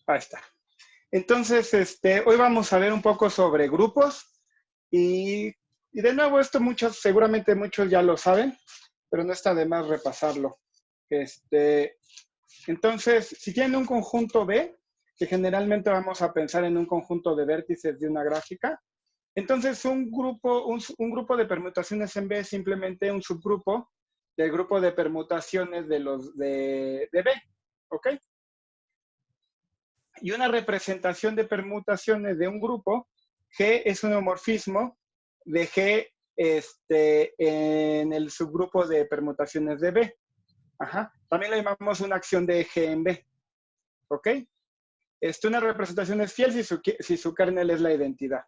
Ahí está. Entonces, hoy vamos a ver un poco sobre grupos y de nuevo esto seguramente muchos ya lo saben, pero no está de más repasarlo. Entonces, si tienen un conjunto B, que generalmente vamos a pensar en un conjunto de vértices de una gráfica, entonces un grupo de permutaciones en B es simplemente un subgrupo del grupo de permutaciones de B, ¿ok? Y una representación de permutaciones de un grupo, G es un homorfismo de G en el subgrupo de permutaciones de B. Ajá. También le llamamos una acción de G en B. ¿Ok? Una representación es fiel si su kernel es la identidad.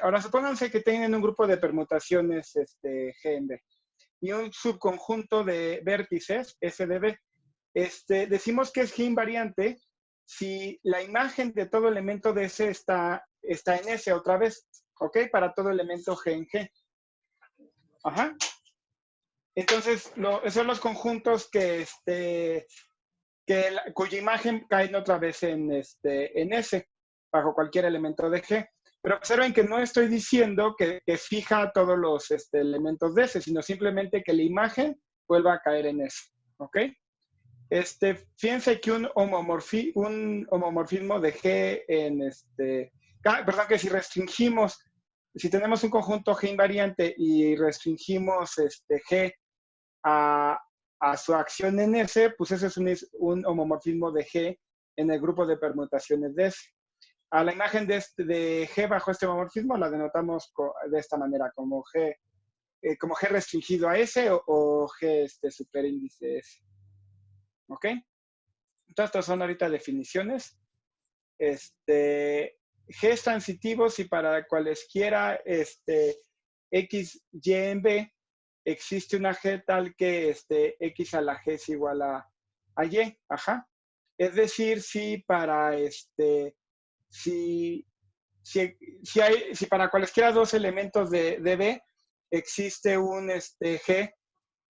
Ahora, supónganse que tienen un grupo de permutaciones G en B y un subconjunto de vértices, S de B. Decimos que es G invariante si la imagen de todo elemento de S está en S otra vez, ¿ok? Para todo elemento G en G. Ajá. Entonces, esos son los conjuntos cuya imagen cae otra vez en S, bajo cualquier elemento de G. Pero observen que no estoy diciendo que fija todos los elementos de S, sino simplemente que la imagen vuelva a caer en S, ¿ok? Fíjense que un homomorfismo de G perdón, que si tenemos un conjunto G invariante y restringimos G a su acción en S, pues ese es un homomorfismo de G en el grupo de permutaciones de S. A la imagen de G bajo este homomorfismo la denotamos de esta manera, como G restringido a S o G superíndice S. ¿Ok? Entonces, estas son ahorita definiciones. G es transitivo si para cualesquiera X, Y en B existe una G tal que X a la G es igual a Y. Ajá. Es decir, si para si para cualesquiera dos elementos de B existe un G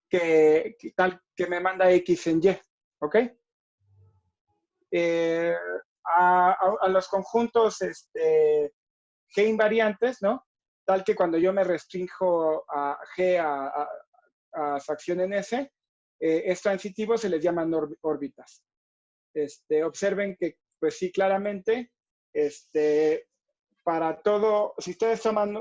que me manda X en Y. ¿Ok? A los conjuntos G invariantes, ¿no? Tal que cuando yo me restringo a G a su acción en S, es transitivo, se les llaman órbitas. Observen que, pues sí, claramente, para todo, si ustedes toman,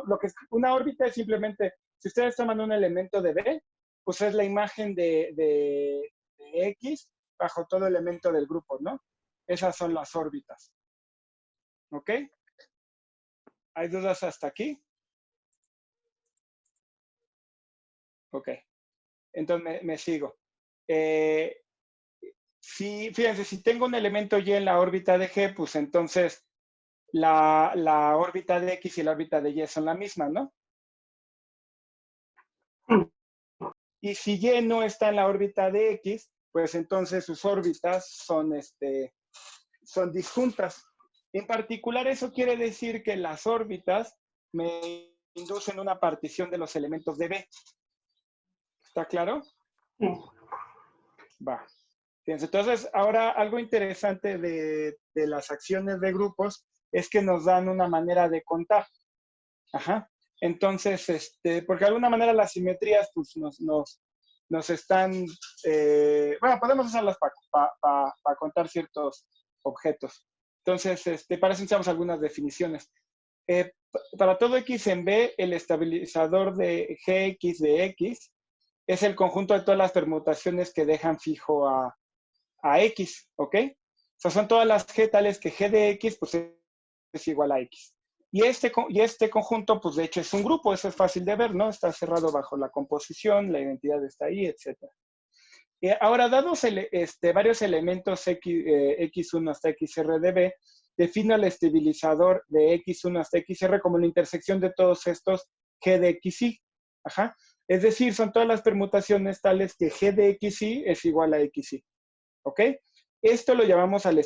una órbita es simplemente, si ustedes toman un elemento de B, pues es la imagen de X bajo todo elemento del grupo, ¿no? Esas son las órbitas. ¿Ok? ¿Hay dudas hasta aquí? Ok. Entonces me sigo. Fíjense, si tengo un elemento Y en la órbita de G, pues entonces la órbita de X y la órbita de Y son la misma, ¿no? Y si Y no está en la órbita de X, pues entonces sus órbitas son disjuntas. En particular, eso quiere decir que las órbitas me inducen una partición de los elementos de B. ¿Está claro? Sí. Va. Fíjense, entonces, ahora algo interesante de las acciones de grupos es que nos dan una manera de contar. Ajá. Entonces, porque de alguna manera las simetrías pues, nos están, bueno, podemos usarlas para contar ciertos objetos. Entonces, para eso usamos algunas definiciones. Para todo X en B, el estabilizador de Gx de X es el conjunto de todas las permutaciones que dejan fijo a X, ¿ok? O sea, son todas las G tales que G de X pues es igual a X. Y este conjunto, pues de hecho es un grupo, eso es fácil de ver, ¿no? Está cerrado bajo la composición, la identidad está ahí, etc. Ahora, dados varios elementos X1 hasta XR de B, defino el estabilizador de X1 hasta XR como la intersección de todos estos G de XY. Ajá. Es decir, son todas las permutaciones tales que G de XY es igual a XY. ¿Ok? Esto lo llamamos el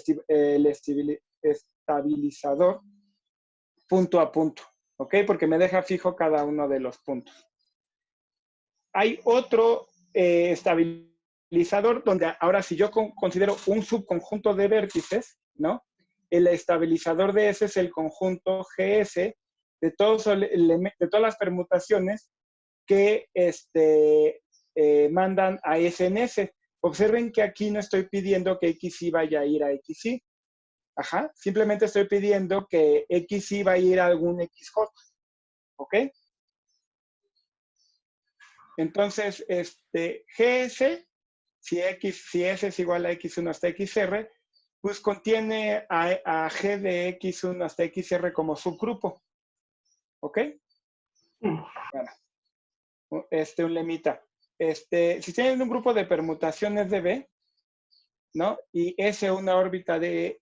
estabilizador punto a punto. ¿Ok? Porque me deja fijo cada uno de los puntos. Hay otro estabilizador estabilizador, donde ahora si yo considero un subconjunto de vértices, ¿no? El estabilizador de ese es el conjunto GS de todas las permutaciones que mandan a S en S. Observen que aquí no estoy pidiendo que XY vaya a ir a XY. Ajá. Simplemente estoy pidiendo que XY va a ir a algún XJ. ¿Ok? Entonces, GS, si S es igual a X1 hasta XR, pues contiene a G de X1 hasta XR como subgrupo. ¿Ok? Bueno, un lemita. Si tienen un grupo de permutaciones de B, ¿no? Y S una órbita de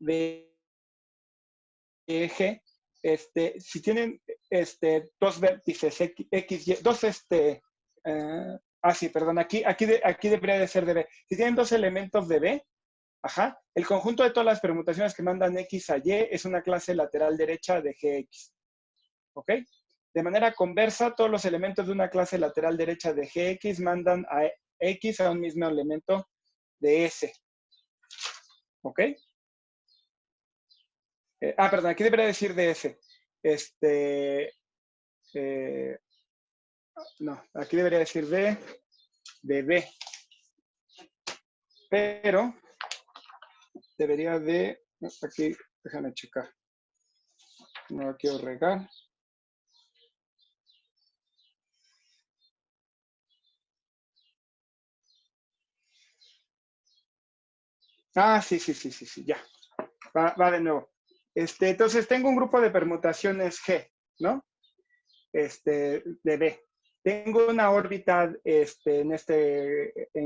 G, si tienen dos vértices X, Y, dos, sí, perdón, aquí debería de ser de B. Si tienen dos elementos de B, ajá, el conjunto de todas las permutaciones que mandan X a Y es una clase lateral derecha de GX. ¿Ok? De manera conversa, todos los elementos de una clase lateral derecha de GX mandan a X a un mismo elemento de S. ¿Ok? Perdón, aquí debería decir de S. No, aquí debería decir de B. Pero debería de... Aquí, déjame checar. No la quiero regar. Sí, ya. Va de nuevo. Entonces tengo un grupo de permutaciones G, ¿no? De B. Tengo una órbita en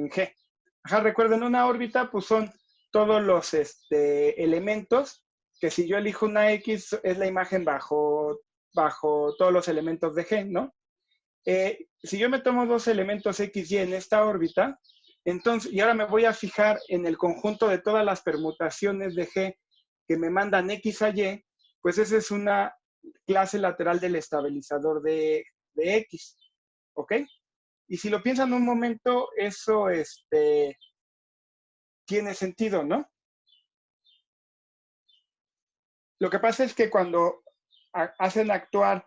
G. Ajá, recuerden, una órbita pues son todos los elementos que si yo elijo una X es la imagen bajo todos los elementos de G, ¿no? Si yo me tomo dos elementos X, Y en esta órbita, entonces, y ahora me voy a fijar en el conjunto de todas las permutaciones de G que me mandan X a Y, pues esa es una clase lateral del estabilizador de X, ¿ok? Y si lo piensan un momento, eso tiene sentido, ¿no? Lo que pasa es que cuando hacen actuar,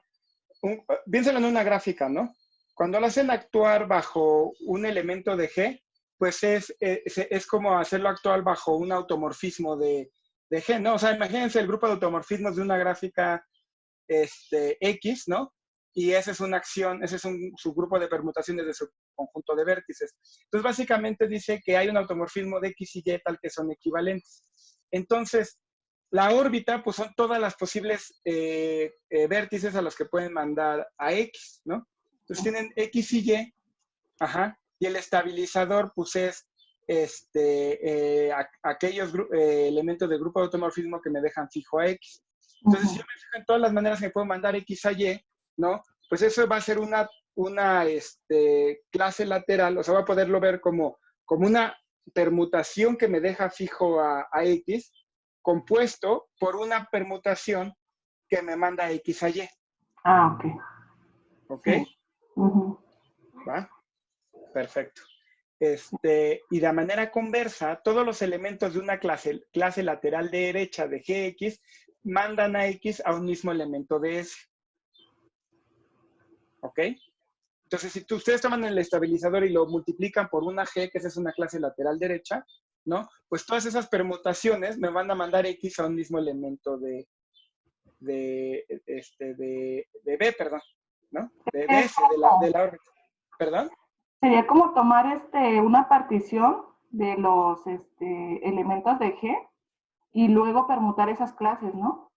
piénsenlo en una gráfica, ¿no? Cuando lo hacen actuar bajo un elemento de G, pues es como hacerlo actuar bajo un automorfismo de G, ¿no? O sea, imagínense el grupo de automorfismos de una gráfica X, ¿no? Y esa es una acción, ese es un subgrupo de permutaciones de su conjunto de vértices. Entonces, básicamente dice que hay un automorfismo de X y Y tal que son equivalentes. Entonces, la órbita, pues son todas las posibles vértices a los que pueden mandar a X, ¿no? Entonces tienen X y Y, ajá, y el estabilizador, pues es aquellos elementos del grupo de automorfismo que me dejan fijo a X. Entonces, si yo me fijo en todas las maneras que me puedo mandar X a Y, ¿no? Pues eso va a ser una clase lateral, o sea, voy a poderlo ver como una permutación que me deja fijo a X, compuesto por una permutación que me manda X a Y. Ok. ¿Ok? Sí. ¿Va? Perfecto. Y de manera conversa, todos los elementos de una clase lateral derecha de GX mandan a X a un mismo elemento de S. ¿Ok? Entonces, si ustedes toman el estabilizador y lo multiplican por una G, que esa es una clase lateral derecha, ¿no? Pues todas esas permutaciones me van a mandar X a un mismo elemento de B, perdón, ¿no? De S, de la órbita. ¿Perdón? Sería como tomar una partición de los elementos de G y luego permutar esas clases, ¿no?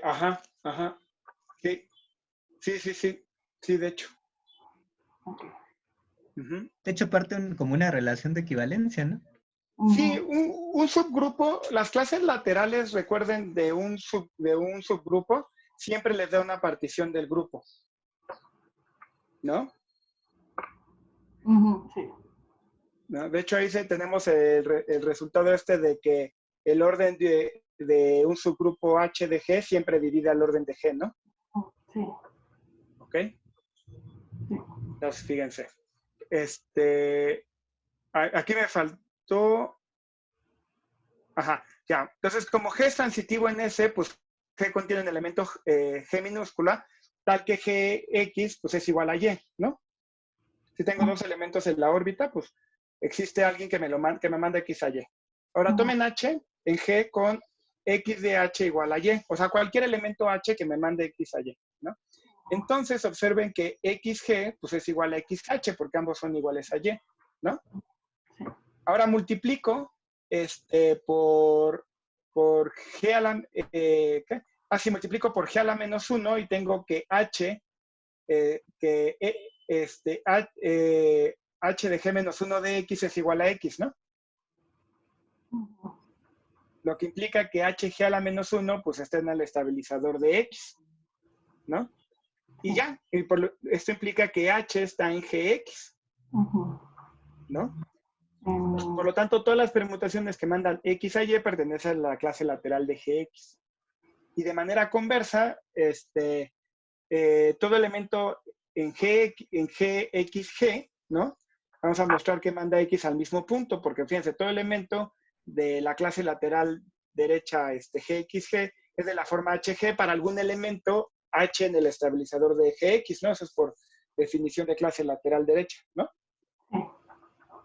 Ajá. Sí, de hecho. Okay. De hecho, parte como una relación de equivalencia, ¿no? Sí, un subgrupo, las clases laterales, recuerden, de un subgrupo, siempre les da una partición del grupo, ¿no? Sí. ¿No? De hecho, ahí tenemos el resultado de que el orden de un subgrupo H de G siempre divide al orden de G, ¿no? Sí. ¿Ok? Entonces, fíjense. Aquí me faltó... Ajá, ya. Entonces, como G es transitivo en S, pues G contiene un elemento G minúscula, tal que Gx pues es igual a Y, ¿no? Si tengo dos elementos en la órbita, pues existe alguien que me manda X a Y. Ahora tomen H en G con X de H igual a Y. O sea, cualquier elemento H que me mande X a Y, ¿no? Entonces observen que XG pues es igual a XH porque ambos son iguales a Y, ¿no? Ahora multiplico por G a la... ¿qué? Así multiplico por G a la menos 1 y tengo que H, H de G menos 1 de X es igual a X, ¿no? Lo que implica que HG a la menos 1 pues está en el estabilizador de X, ¿no? Y ya, esto implica que H está en GX, ¿no? Por lo tanto, todas las permutaciones que mandan X a Y pertenecen a la clase lateral de GX. Y de manera conversa, todo elemento en GXG, ¿no? Vamos a mostrar que manda X al mismo punto, porque fíjense, todo elemento de la clase lateral derecha GXG es de la forma HG para algún elemento H en el estabilizador de GX, ¿no? Eso es por definición de clase lateral derecha, ¿no?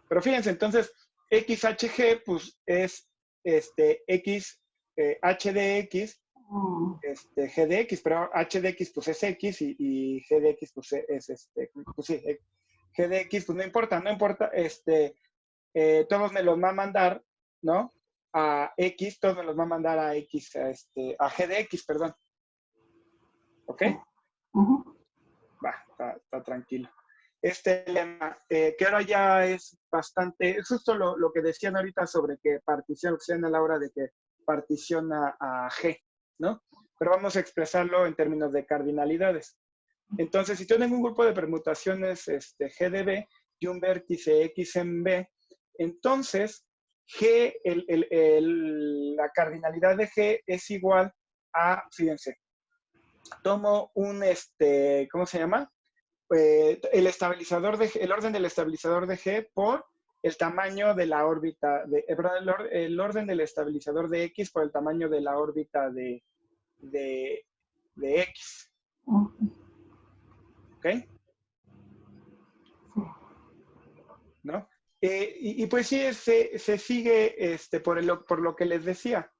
Pero fíjense, entonces, XHG, pues, es X, H de X, G de X, pero H de X, pues, es X, y G de X, pues, es, pues, sí, G de X, pues, no importa, todos me los va a mandar, ¿no? A X, todos me los va a mandar a X, a G de X, perdón. ¿Ok? Va, está tranquilo. Este lema, que ahora ya es bastante, es justo lo que decían ahorita sobre que particiona a la hora de que particiona a G, ¿no? Pero vamos a expresarlo en términos de cardinalidades. Entonces, si tienen un grupo de permutaciones G de B y un vértice X en B, entonces G, la cardinalidad de G es igual a, fíjense, tomo un, ¿cómo se llama? El orden del estabilizador de G por el tamaño de la órbita, el orden del estabilizador de X por el tamaño de la órbita de X. ¿Ok? ¿No? Y pues sí, se sigue por lo que les decía,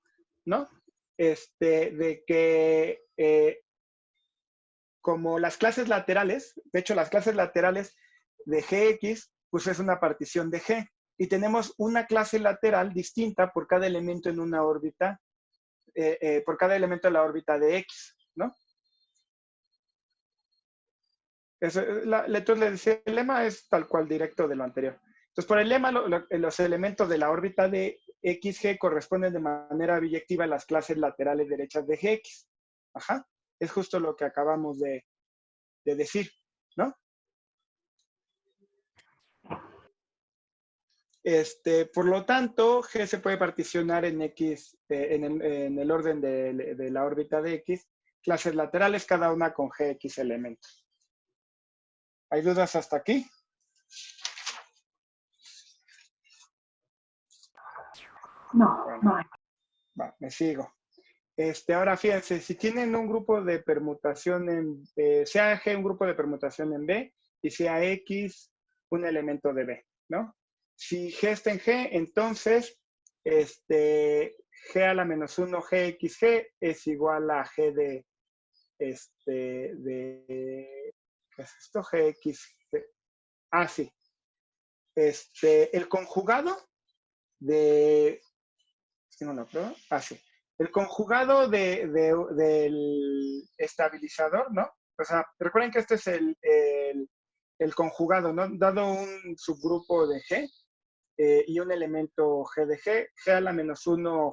¿no? De que como las clases laterales, de hecho las clases laterales de Gx, pues es una partición de G. Y tenemos una clase lateral distinta por cada elemento en una órbita, por cada elemento de la órbita de X, ¿no? Entonces le decía, el lema es tal cual directo de lo anterior. Entonces, por el lema, los elementos de la órbita de XG corresponden de manera biyectiva a las clases laterales derechas de Gx. Ajá. Es justo lo que acabamos de decir, ¿no? Por lo tanto, G se puede particionar en X, en el orden de la órbita de X, clases laterales, cada una con Gx elementos. ¿Hay dudas hasta aquí? No, bueno, no hay. Va, me sigo. Ahora fíjense, si tienen un grupo de permutación sea G un grupo de permutación en B y sea X un elemento de B, ¿no? Si G está en G, entonces G a la menos 1 GXG es igual a G de, ¿qué es esto? GXG. Ah, sí. El conjugado de, tengo una prueba, ah, sí. El conjugado del estabilizador, ¿no? O sea, recuerden que este es el conjugado, ¿no? Dado un subgrupo de G y un elemento G de G a la menos 1,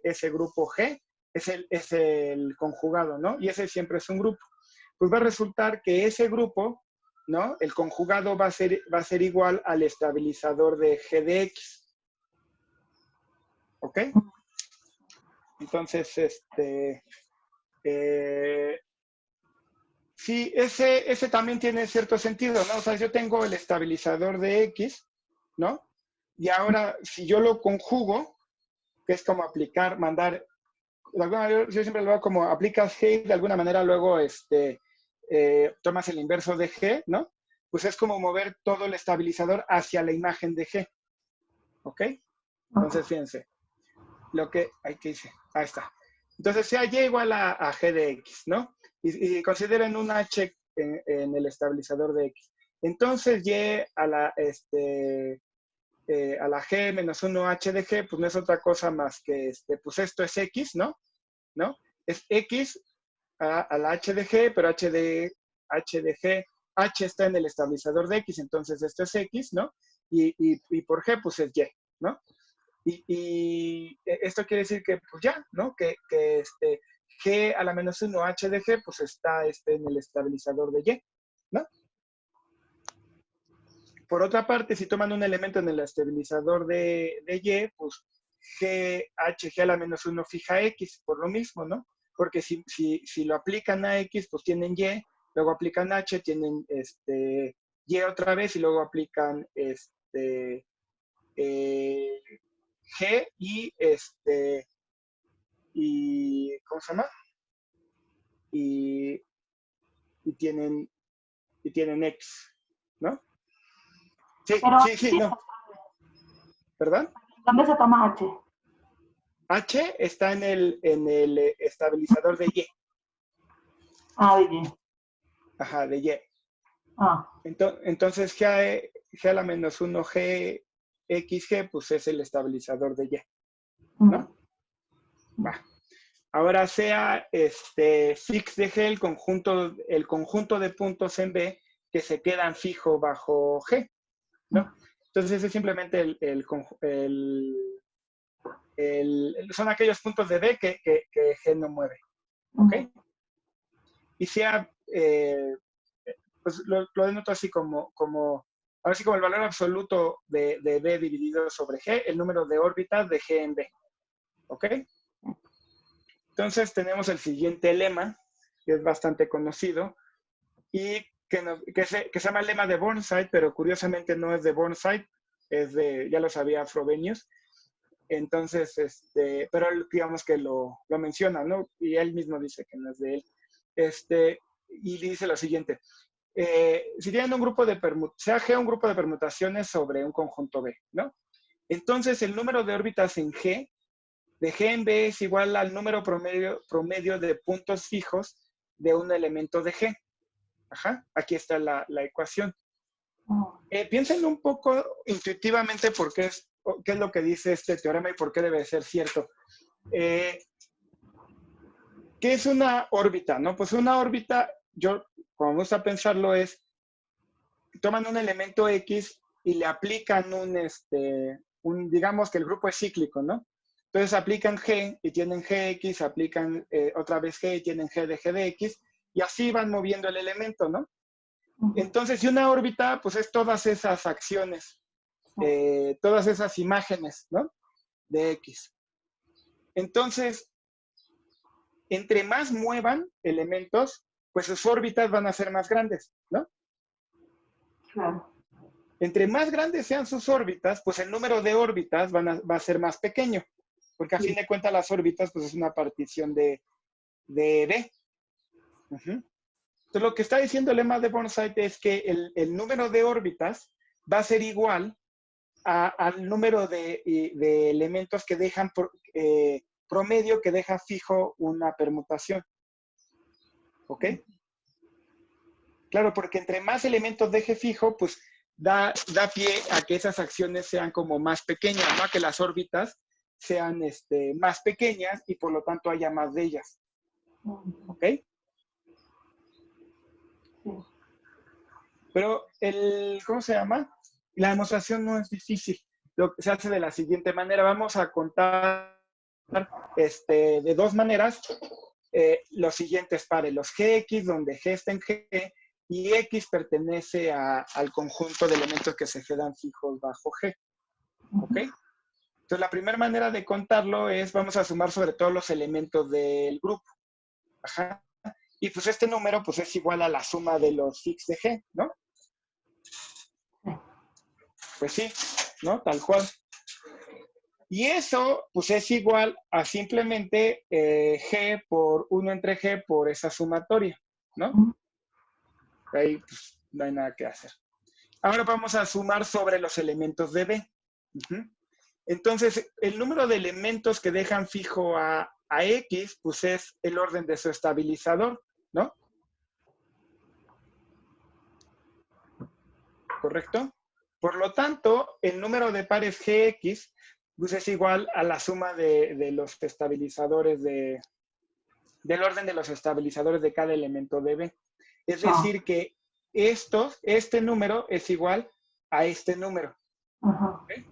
ese grupo G, es el conjugado, ¿no? Y ese siempre es un grupo. Pues va a resultar que ese grupo, ¿no? El conjugado va a ser igual al estabilizador de G de X. ¿Ok? Entonces, sí, ese también tiene cierto sentido, ¿no? O sea, yo tengo el estabilizador de X, ¿no? Y ahora, si yo lo conjugo, que es como aplicar, mandar, de alguna manera, yo siempre lo hago como aplicas G, de alguna manera luego tomas el inverso de G, ¿no? Pues es como mover todo el estabilizador hacia la imagen de G, ¿ok? Entonces, fíjense, ¿qué hice? Ahí está. Entonces, sea Y igual a G de X, ¿no? Y consideren un H en el estabilizador de X. Entonces, Y a la G menos 1 H de G, pues no es otra cosa más que, pues esto es X, ¿no? Es X a la H de G, pero H de G, H está en el estabilizador de X, entonces esto es X, ¿no? Y por G, pues es Y, ¿no? Y esto quiere decir que, pues ya, ¿no? Que G a la menos 1 H de G, pues está en el estabilizador de Y, ¿no? Por otra parte, si toman un elemento en el estabilizador de Y, pues G a la menos 1 fija X, por lo mismo, ¿no? Porque si lo aplican a X, pues tienen Y, luego aplican H, tienen Y otra vez, y luego aplican G y ¿cómo se llama? Y tienen X, ¿no? Sí, Pero, sí, no. ¿Verdad? ¿dónde se toma H? H está en el estabilizador de Y. Ah, de Y. Ajá, de Y. Ah. Entonces, G a la menos 1 G, XG, pues es el estabilizador de Y, ¿no? Va. Ahora sea fix de G el conjunto de puntos en B que se quedan fijo bajo G, ¿no? Entonces es simplemente son aquellos puntos de B que G no mueve, ¿ok? Y sea, pues lo denoto así ahora sí como el valor absoluto de B dividido sobre G, el número de órbitas de G en B, ¿ok? Entonces tenemos el siguiente lema, que es bastante conocido, y que se llama el lema de Burnside, pero curiosamente no es de Burnside, ya lo sabía Frobenius. Entonces, pero él, digamos que lo menciona, ¿no? Y él mismo dice que no es de él. Y dice lo siguiente: si tienen un grupo sea G un grupo de permutaciones sobre un conjunto B, ¿no? Entonces, el número de órbitas en G, de G en B, es igual al número promedio de puntos fijos de un elemento de G. Ajá, aquí está la ecuación. Piensen un poco intuitivamente qué es lo que dice este teorema y por qué debe ser cierto. ¿Qué es una órbita? ¿No? Pues una órbita, como me gusta pensarlo, toman un elemento X y le aplican digamos que el grupo es cíclico, ¿no? Entonces aplican G y tienen Gx, aplican otra vez G y tienen G de X, y así van moviendo el elemento, ¿no? Entonces, y una órbita, pues es todas esas acciones, todas esas imágenes, ¿no? De X. Entonces, entre más muevan elementos, pues sus órbitas van a ser más grandes, ¿no? Claro. Entre más grandes sean sus órbitas, pues el número de órbitas va a ser más pequeño, porque a fin de cuentas las órbitas, pues es una partición de B. Entonces, lo que está diciendo el lema de Burnside es que el número de órbitas va a ser igual al número de elementos que dejan promedio, que deja fijo una permutación. ¿Ok? Claro, porque entre más elementos deje fijo, pues da pie a que esas acciones sean como más pequeñas, ¿no? A que las órbitas sean más pequeñas y por lo tanto haya más de ellas. ¿Ok? Pero ¿cómo se llama? La demostración no es difícil. Se hace de la siguiente manera. Vamos a contar de dos maneras los siguientes pares. Los Gx, donde G está en G, y X pertenece al conjunto de elementos que se quedan fijos bajo G. ¿Ok? Entonces, la primera manera de contarlo vamos a sumar sobre todos los elementos del grupo. Ajá. Y pues este número pues es igual a la suma de los fix de G, ¿no? Pues sí. ¿no? Tal cual. Y eso, pues es igual a simplemente G por 1 entre G por esa sumatoria, ¿no? Ahí pues, no hay nada que hacer. Ahora vamos a sumar sobre los elementos de B. Entonces, el número de elementos que dejan fijo a X, pues es el orden de su estabilizador, ¿no? ¿Correcto? Por lo tanto, el número de pares Gx pues es igual a la suma de los estabilizadores del orden de los estabilizadores de cada elemento de B. Es decir, que este número es igual a este número. ¿Okay?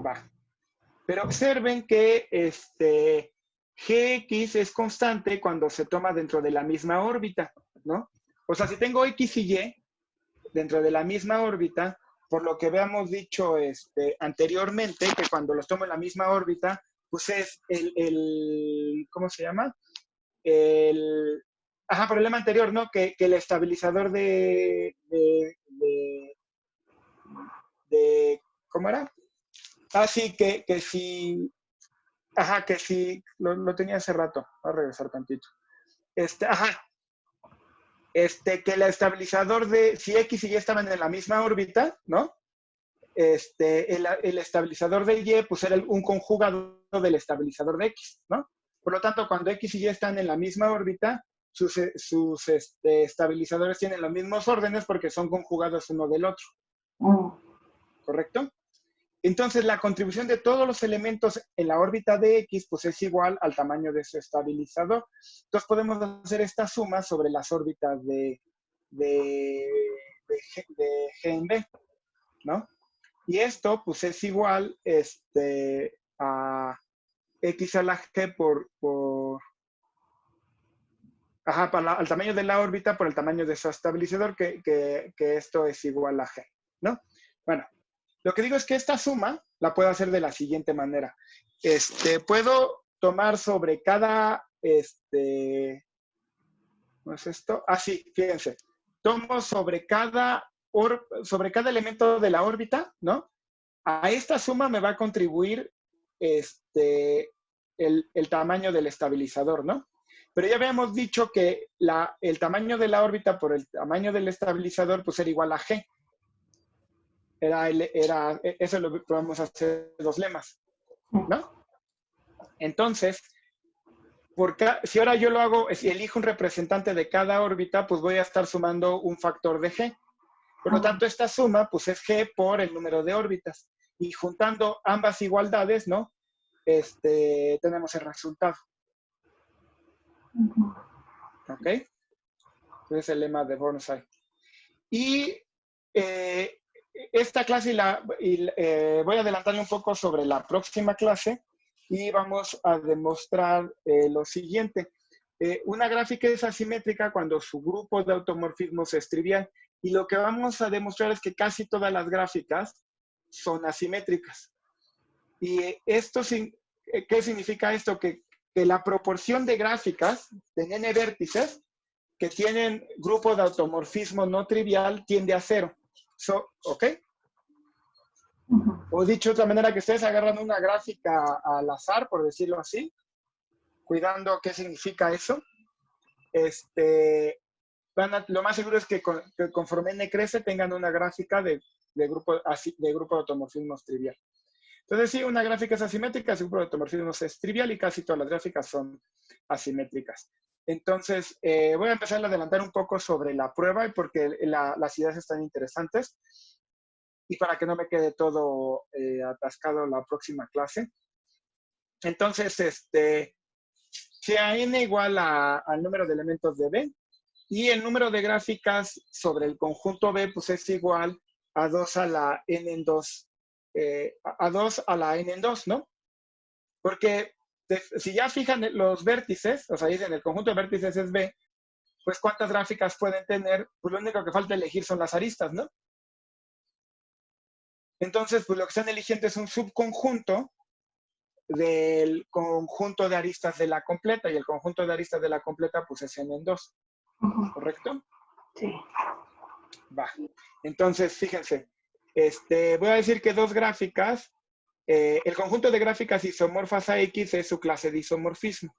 Va. Pero observen que Gx es constante cuando se toma dentro de la misma órbita, ¿no? O sea, si tengo X y Y dentro de la misma órbita, por lo que habíamos dicho anteriormente, que cuando los tomo en la misma órbita, pues es ¿cómo se llama? El problema anterior, ¿no? Que el estabilizador ¿cómo era? Sí, que si, que si, lo tenía hace rato, voy a regresar tantito. Que el estabilizador si X y Y estaban en la misma órbita, ¿no? El estabilizador de Y, pues era un conjugado del estabilizador de X, ¿no? Por lo tanto, cuando X y Y están en la misma órbita, sus estabilizadores tienen los mismos órdenes porque son conjugados uno del otro. ¿Correcto? Entonces, la contribución de todos los elementos en la órbita de X, pues es igual al tamaño de su estabilizador. Entonces, podemos hacer esta suma sobre las órbitas de G en B, ¿no? Y esto, pues es igual a X a la G al tamaño de la órbita por el tamaño de su estabilizador, que esto es igual a G, ¿no? Bueno, lo que digo es que esta suma la puedo hacer de la siguiente manera. Puedo tomar sobre cada, ¿cómo es esto? Sí, fíjense. Tomo sobre cada elemento de la órbita, ¿no? A esta suma me va a contribuir el tamaño del estabilizador, ¿no? Pero ya habíamos dicho que el tamaño de la órbita por el tamaño del estabilizador, pues era igual a G. Eso lo podemos hacer dos lemas, ¿no? Entonces, si ahora yo lo hago, si elijo un representante de cada órbita, pues voy a estar sumando un factor de G. Por lo tanto, esta suma, pues es G por el número de órbitas. Y juntando ambas igualdades, ¿no? Tenemos el resultado. ¿Ok? Ese es el lema de Burnside. Y esta clase voy a adelantarle un poco sobre la próxima clase y vamos a demostrar lo siguiente. Una gráfica es asimétrica cuando su grupo de automorfismos es trivial. Y lo que vamos a demostrar es que casi todas las gráficas son asimétricas. Y ¿qué significa esto? Que la proporción de gráficas de n vértices que tienen grupo de automorfismo no trivial tiende a 0. ¿Ok? O dicho de otra manera, que ustedes agarran una gráfica al azar, por decirlo así, cuidando qué significa eso. Lo más seguro es que conforme n crece tengan una gráfica de grupo de automorfismos trivial. Entonces, sí, una gráfica es asimétrica, el grupo de automorfismos es trivial y casi todas las gráficas son asimétricas. Entonces, voy a empezar a adelantar un poco sobre la prueba porque las ideas están interesantes y para que no me quede todo atascado la próxima clase. Entonces, sea n igual al número de elementos de B y el número de gráficas sobre el conjunto B pues es igual a 2 a la n en 2. A 2 a la n en 2, ¿no? Porque si ya fijan los vértices, o sea, dicen el conjunto de vértices es B, pues ¿cuántas gráficas pueden tener? Pues lo único que falta elegir son las aristas, ¿no? Entonces, pues lo que están eligiendo es un subconjunto del conjunto de aristas de la completa, y el conjunto de aristas de la completa, pues es n en 2. ¿Correcto? Sí. Va. Entonces, fíjense, voy a decir que dos gráficas, el conjunto de gráficas isomorfas a X es su clase de isomorfismo.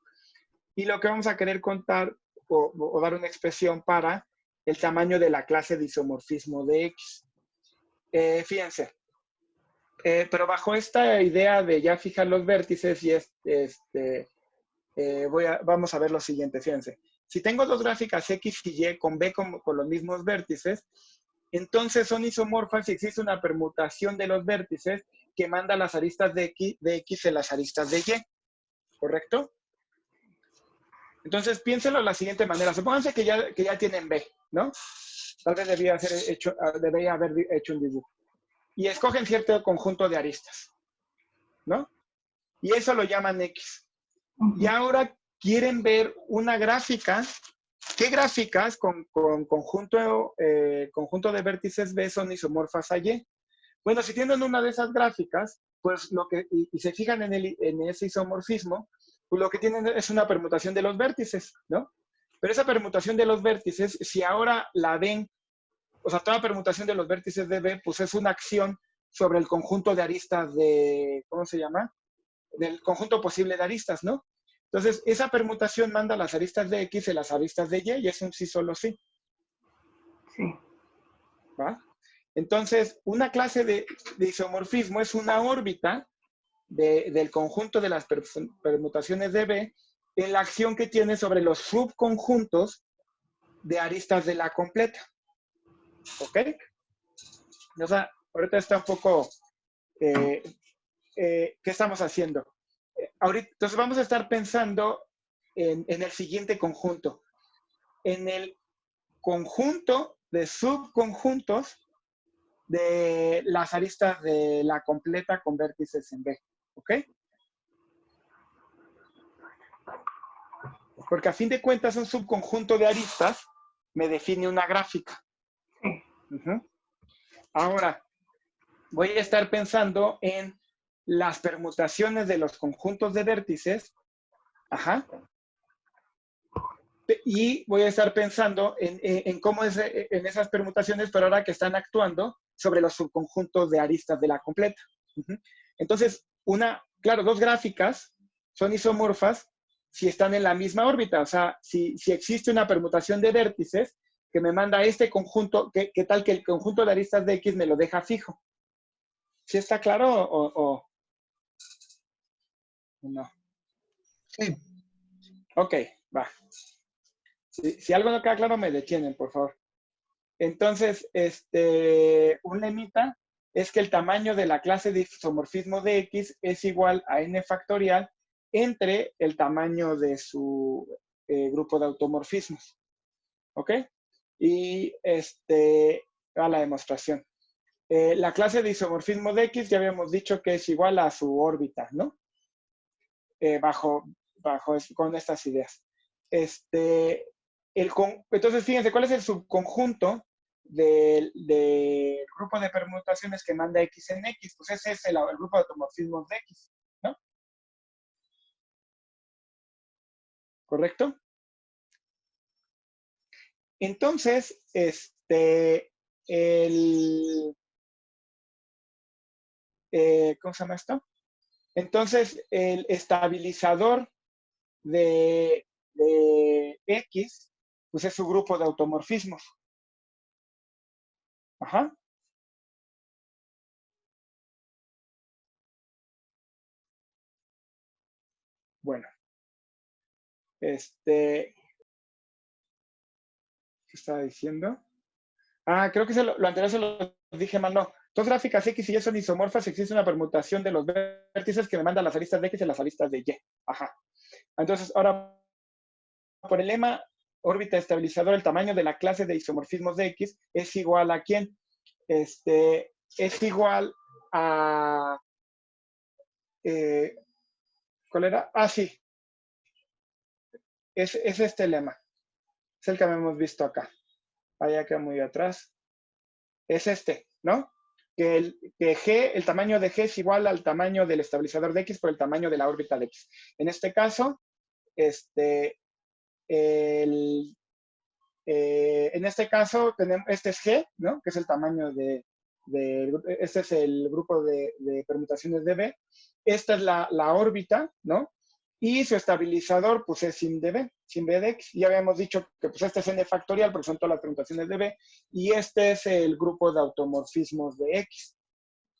Y lo que vamos a querer contar o dar una expresión para el tamaño de la clase de isomorfismo de X. Fíjense, pero bajo esta idea de ya fijar los vértices y vamos a ver lo siguiente, fíjense. Si tengo dos gráficas X y Y con B con los mismos vértices, entonces son isomorfas si existe una permutación de los vértices que manda las aristas de X en las aristas de Y. ¿Correcto? Entonces, piénsenlo de la siguiente manera. Supónganse que ya tienen B, ¿no? Tal vez debería haber hecho un dibujo. Y escogen cierto conjunto de aristas, ¿no? Y eso lo llaman X. Y ahora quieren ver una gráfica. ¿Qué gráficas con conjunto de vértices B son isomorfas a Y? Bueno, si tienen una de esas gráficas, pues y se fijan en ese isomorfismo, pues lo que tienen es una permutación de los vértices, ¿no? Pero esa permutación de los vértices, si ahora la ven, o sea, toda permutación de los vértices de B, pues es una acción sobre el conjunto de aristas ¿cómo se llama? Del conjunto posible de aristas, ¿no? Entonces, esa permutación manda las aristas de X en las aristas de Y es un sí solo sí. Sí. ¿Va? Entonces, una clase de isomorfismo es una órbita del conjunto de las permutaciones de B en la acción que tiene sobre los subconjuntos de aristas de la completa. ¿Ok? O sea, ahorita está un poco... ¿qué estamos haciendo? Ahorita, entonces vamos a estar pensando en el siguiente conjunto. En el conjunto de subconjuntos de las aristas de la completa con vértices en B. ¿Ok? Porque a fin de cuentas un subconjunto de aristas me define una gráfica. Ahora, voy a estar pensando en las permutaciones de los conjuntos de vértices. Y voy a estar pensando en cómo es en esas permutaciones, pero ahora que están actuando sobre los subconjuntos de aristas de la completa. Entonces, claro, dos gráficas son isomorfas si están en la misma órbita. O sea, si existe una permutación de vértices que me manda este conjunto, ¿qué tal que el conjunto de aristas de X me lo deja fijo? ¿Sí está claro o no? Sí. Ok, va. Si algo no queda claro, me detienen, por favor. Entonces, un lemita es que el tamaño de la clase de isomorfismo de X es igual a n factorial entre el tamaño de su grupo de automorfismos. ¿Ok? Y a la demostración. La clase de isomorfismo de X ya habíamos dicho que es igual a su órbita, ¿no? Con estas ideas. Entonces, fíjense, ¿cuál es el subconjunto del grupo de permutaciones que manda X en X? Pues ese es el grupo de automorfismos de X, ¿no? ¿Correcto? Entonces, ¿cómo se llama esto? Entonces, el estabilizador de X, pues es su grupo de automorfismos. Bueno. ¿Qué estaba diciendo? Creo que lo anterior se lo dije mal, no. Dos gráficas X y Y son isomorfas, existe una permutación de los vértices que me manda las aristas de X y las aristas de Y. Entonces, ahora, por el lema órbita estabilizadora, el tamaño de la clase de isomorfismos de X es igual a ¿quién? Es igual a... ¿cuál era? Sí. Es este lema. Es el que hemos visto acá. Allá queda muy atrás. Es ¿no? Que G, el tamaño de G es igual al tamaño del estabilizador de X por el tamaño de la órbita de X. En este caso, en este caso, tenemos, este es G, ¿no? Que es el tamaño de este es el grupo de permutaciones de B. Esta es la órbita, ¿no? Y su estabilizador, pues es sin B de X. Ya habíamos dicho que pues este es n factorial, porque son todas las permutaciones de B. Y este es el grupo de automorfismos de X,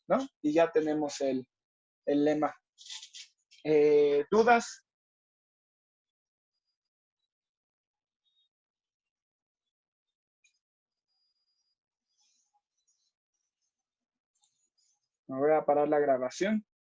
¿no? Y ya tenemos el lema. ¿Dudas? Me voy a parar la grabación.